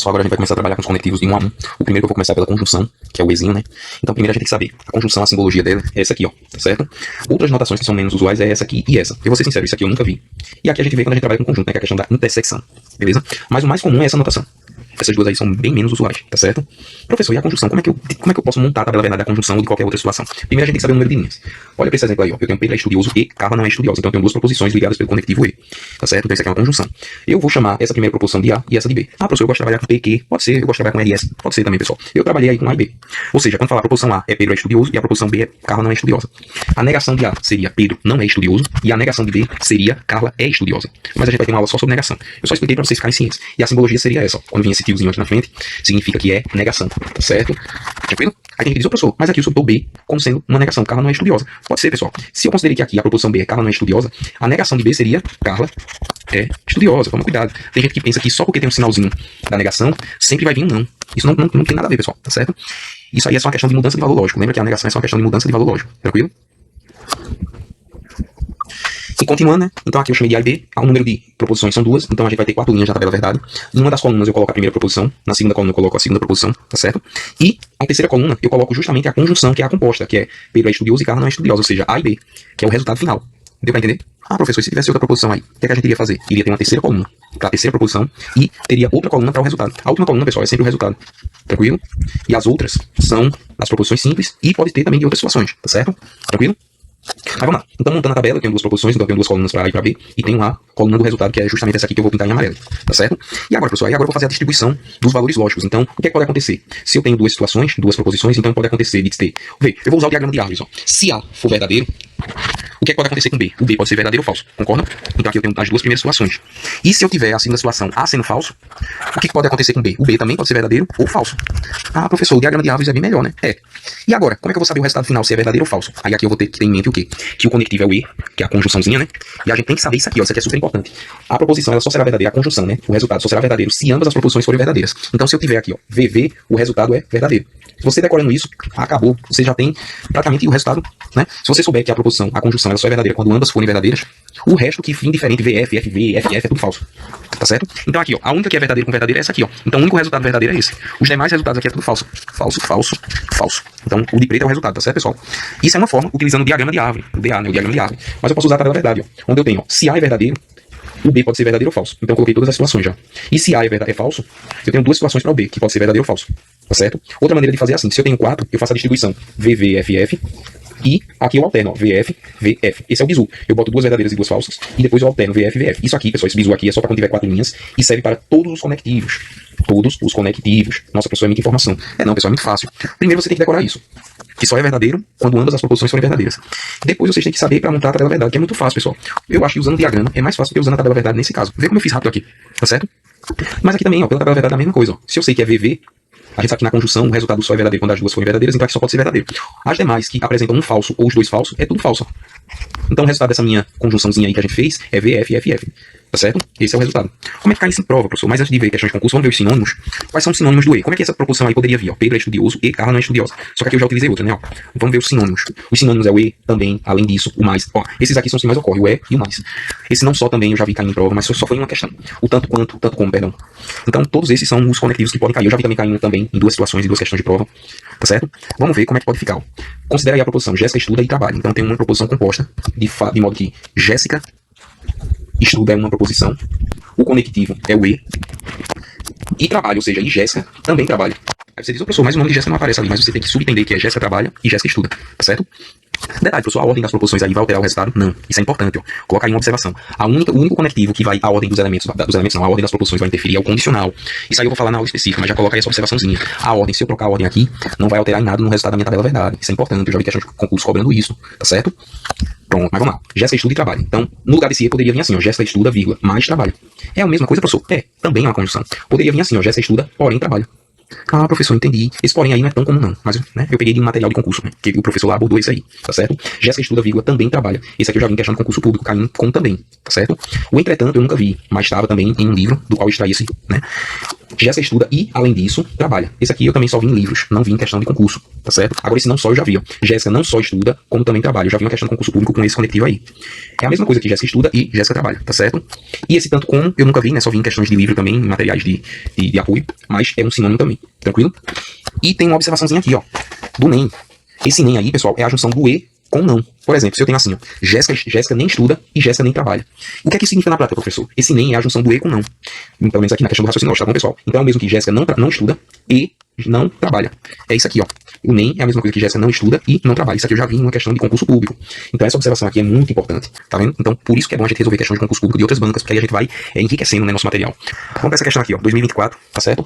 Só agora a gente vai começar a trabalhar com os conectivos de 1 a 1. O primeiro que eu vou começar pela conjunção, que é o Ezinho, né? Então primeiro a gente tem que saber, a conjunção, a simbologia dela é essa aqui, ó, tá certo? Outras notações que são menos usuais é essa aqui e essa. Eu vou ser sincero, isso aqui eu nunca vi. E aqui a gente vê quando a gente trabalha com conjunto, né? Que é a questão da intersecção, beleza? Mas o mais comum é essa notação. Essas duas aí são bem menos usuais, tá certo? Professor, e a conjunção? Como é que eu posso montar a tabela verdade da conjunção ou de qualquer outra situação? Primeiro a gente tem que saber o número de linhas. Olha pra esse exemplo aí, ó. Eu tenho Pedro é estudioso e Carla não é estudiosa. Então eu tenho duas proposições ligadas pelo conectivo E, tá certo? Então isso aqui é uma conjunção. Eu vou chamar essa primeira proposição de A e essa de B. Ah, professor, eu gosto de trabalhar com P, Q. Pode ser. Eu gosto de trabalhar com LS. Pode ser também, pessoal. Eu trabalhei aí com A e B. Ou seja, quando falar a proposição A é Pedro é estudioso e a proposição B é Carla não é estudiosa. A negação de A seria Pedro não é estudioso e a negação de B seria Carla é estudiosa. Mas a gente vai ter uma aula só sobre negação. Eu só expliquei pra vocês ficarem cientes. E a simbologia seria essa, ó. Quando vinha esse tiozinho aqui na frente, significa que é negação, tá certo? Tranquilo? Aí tem gente que diz, professor, mas aqui eu subtou B como sendo uma negação, Carla não é estudiosa. Pode ser, pessoal. Se eu considerei que aqui a proposição B é Carla não é estudiosa, a negação de B seria Carla é estudiosa. Toma cuidado. Tem gente que pensa que só porque tem um sinalzinho da negação, sempre vai vir um não. Isso não tem nada a ver, pessoal, tá certo? Isso aí é só uma questão de mudança de valor lógico. Lembra que a negação é só uma questão de mudança de valor lógico. Tranquilo? E continuando, né? Então aqui eu chamei de A e B, o número de proposições são duas, então a gente vai ter 4 linhas na tabela verdade. Em uma das colunas eu coloco a primeira proposição, na segunda coluna eu coloco a segunda proposição, tá certo? E a terceira coluna eu coloco justamente a conjunção, que é a composta, que é Pedro é estudioso e Carla não é estudiosa, ou seja, A e B, que é o resultado final. Deu pra entender? Ah, professor, se tivesse outra proposição aí, o que é que a gente iria fazer? Iria ter uma terceira coluna para a terceira proposição e teria outra coluna para o resultado. A última coluna, pessoal, é sempre o resultado. Tranquilo? E as outras são as proposições simples e pode ter também de outras situações, tá certo? Tranquilo? Mas vamos lá. Então, montando a tabela, eu tenho duas proposições, então eu tenho duas colunas para A e para B, e tenho a coluna do resultado, que é justamente essa aqui que eu vou pintar em amarelo, tá certo? E agora, pessoal, agora eu vou fazer a distribuição dos valores lógicos. Então, o que é que pode acontecer? Se eu tenho duas situações, duas proposições, então pode acontecer de ter... Vê, eu vou usar o diagrama de árvores, ó. Se A for verdadeiro, o que é que pode acontecer com B? O B pode ser verdadeiro ou falso, concorda? Então aqui eu tenho as duas primeiras situações. E se eu tiver a segunda situação A sendo falso, o que pode acontecer com B? O B também pode ser verdadeiro ou falso. Ah, professor, o diagrama de árvores é bem melhor, né? É. E agora, como é que eu vou saber o resultado final, se é verdadeiro ou falso? Aí aqui eu vou ter que ter em mente o quê? Que o conectivo é o E, que é a conjunçãozinha, né? E a gente tem que saber isso aqui, ó. Isso aqui é super importante. A proposição, ela só será verdadeira, a conjunção, né? O resultado só será verdadeiro se ambas as proposições forem verdadeiras. Então se eu tiver aqui, ó, VV, o resultado é verdadeiro. Se você decorando isso, acabou. Você já tem praticamente o resultado, né? Se você souber que a proposição, a conjunção, ela só é verdadeira quando ambas forem verdadeiras, o resto que indiferente, VF, FV, FF, é tudo falso. Tá certo? Então aqui, ó, a única que é verdadeira com verdadeira é essa aqui, ó. Então o único resultado verdadeiro é esse. Os demais resultados aqui é tudo falso. Falso, falso, falso. Então o de preto é o resultado, tá certo, pessoal? Isso é uma forma utilizando o diagrama de árvore, o DA, né? O diagrama de árvore. Mas eu posso usar a tabela verdade, ó. Onde eu tenho, ó, se A é verdadeiro, o B pode ser verdadeiro ou falso. Então eu coloquei todas as situações já. E se A é falso, eu tenho duas situações para o B, que pode ser verdadeiro ou falso. Tá certo? Outra maneira de fazer é assim. Se eu tenho 4, eu faço a distribuição VV, FF. E aqui eu alterno, ó, VF, VF. Esse é o bizu. Eu boto duas verdadeiras e duas falsas. E depois eu alterno VF, VF. Isso aqui, pessoal, esse bizu aqui é só para quando tiver 4 linhas. E serve para todos os conectivos. Todos os conectivos. Nossa, pessoal, é muita informação. Não, pessoal, é muito fácil. Primeiro você tem que decorar isso. Que só é verdadeiro quando ambas as proposições forem verdadeiras. Depois vocês têm que saber para montar a tabela verdade, que é muito fácil, pessoal. Eu acho que usando o diagrama é mais fácil do que usando a tabela verdade nesse caso. Vê como eu fiz rápido aqui. Tá certo? Mas aqui também, ó, pela tabela verdade é a mesma coisa, ó. Se eu sei que é VV, a gente sabe que na conjunção o resultado só é verdadeiro quando as duas forem verdadeiras, então aqui só pode ser verdadeiro. As demais que apresentam um falso ou os dois falsos, é tudo falso. Então o resultado dessa minha conjunçãozinha aí que a gente fez é VF, FF. Tá certo? Esse é o resultado. Como é que cai isso em prova, professor? Mas antes de ver questões de concurso, vamos ver os sinônimos. Quais são os sinônimos do E? Como é que essa proposição aí poderia vir? Ó, Pedro é estudioso e Carla não é estudiosa. Só que aqui eu já utilizei outra, né? Ó, vamos ver os sinônimos. Os sinônimos é o E, também, além disso, o mais. Ó, esses aqui são os que mais ocorrem, o E e o mais. Esse não só também eu já vi caindo em prova, mas só foi em uma questão. O tanto quanto, tanto como, perdão. Então todos esses são os conectivos que podem cair. Eu já vi também caindo também em duas situações e duas questões de prova. Tá certo? Vamos ver como é que pode ficar. Ó. Considera aí a proposição Jéssica estuda e trabalha. Então tem uma proposição composta de modo que Jéssica estuda é uma proposição, o conectivo é o E, e trabalha, ou seja, e Jéssica também trabalha. Aí você diz, professor, mas o nome de Jéssica não aparece ali, mas você tem que subentender que é Jéssica trabalha e Jéssica estuda, tá certo? Detalhe, professor, a ordem das proposições aí vai alterar o resultado? Não, isso é importante, ó. Coloca aí uma observação. O único conectivo que vai a ordem dos elementos não, a ordem das proposições vai interferir é o condicional. Isso aí eu vou falar na aula específica, mas já coloca aí essa observaçãozinha. A ordem, se eu trocar a ordem aqui, não vai alterar em nada no resultado da minha tabela verdade. Isso é importante, eu já vi questões de concurso cobrando isso, tá certo? Pronto, mas vamos lá. Jéssica estuda e trabalha. Então, no lugar desse E poderia vir assim, ó, Jéssica estuda, vírgula, mais trabalha. É a mesma coisa, professor? É, também é uma conjunção. Poderia vir assim, ó, Jéssica estuda, porém trabalha. Ah, professor, entendi. Esse porém aí não é tão comum não, mas né, eu peguei de um material de concurso, né, que o professor lá abordou isso aí, tá certo? Jéssica estuda, vírgula, também trabalha. Esse aqui eu já vi em questão de concurso público, caindo como também, tá certo? O entretanto eu nunca vi, mas estava também em um livro do qual eu extraí esse, né? Jéssica estuda e, além disso, trabalha. Esse aqui eu também só vi em livros, não vi em questão de concurso, tá certo? Agora esse não só eu já vi, ó. Jéssica não só estuda, como também trabalha. Eu já vi uma questão de concurso público com esse conectivo aí. É a mesma coisa que Jéssica estuda e Jéssica trabalha, tá certo? E esse tanto como eu nunca vi, né? Só vi em questões de livro também, em materiais de apoio, mas é um sinônimo também, tranquilo? E tem uma observaçãozinha aqui, ó, do NEM. Esse NEM aí, pessoal, é a junção do E com não. Por exemplo, se eu tenho assim, ó, Jéssica nem estuda e Jéssica nem trabalha. O que é que isso significa na prática, professor? Esse nem é a junção do E com não. Pelo menos aqui na questão do raciocínio lógico, tá bom, pessoal? Então é o mesmo que Jéssica não estuda e não trabalha. É isso aqui, ó. O nem é a mesma coisa que Jéssica não estuda e não trabalha. Isso aqui eu já vi em uma questão de concurso público. Então essa observação aqui é muito importante, tá vendo? Então por isso que é bom a gente resolver questões de concurso público de outras bancas, porque aí a gente vai enriquecendo, né, nosso material. Vamos para essa questão aqui, ó, 2024, tá certo?